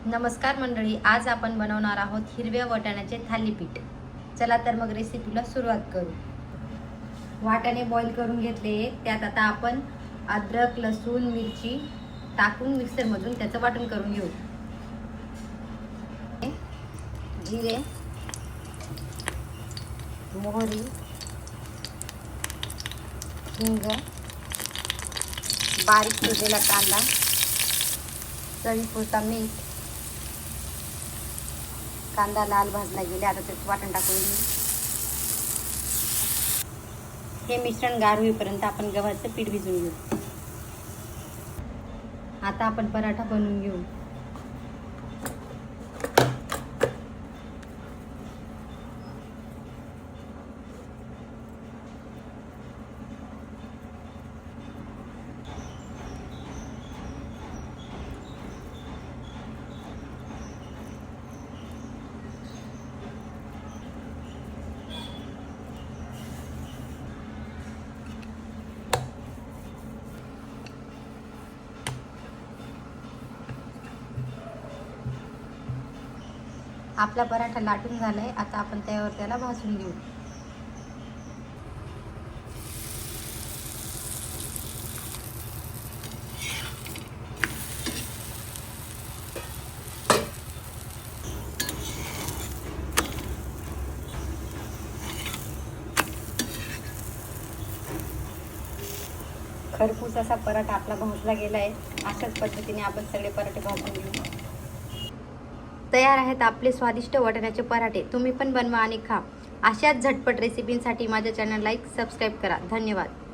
नमस्कार मंडळी, आज आपण बनवणार आहोत हिरव्या वाटाण्याचे थालीपीठ। चला तर मग रेसिपीला सुरुवात करू। वाटाणे बॉईल करून घेतले, त्यात आता आपण अद्रक, लसूण, मिरची टाकून मिक्सर मधून त्याचं वाटण करून घेऊ। जिरे, मोहरी, हिंग, बारीक चिरलेला कांदा, चवीपुरता मीठ। कांदा लाल भाजला गेला, आता त्यात वाटण टाकून घेऊ। हे मिश्रण गार होईपर्यंत आपण गव्हाचं पीठ भिजवून घेऊ। आता आपण पराठा बनवून घेऊ। आपला पराठा लाटून झालाय, आता आपण त्याला भाजून घेऊ। खरपूस असा पराठा आपला भाजला गेलाय। अशाच पद्धतीने आपण सगळे पराठे भाजून घेऊ। तयार आहेत आपले स्वादिष्ट वाटाण्याचे पराठे। तुम्ही पण बनवा आणि खा। अशाच झटपट रेसिपींसाठी माझ्या चॅनल लाईक, सबस्क्राईब करा। धन्यवाद।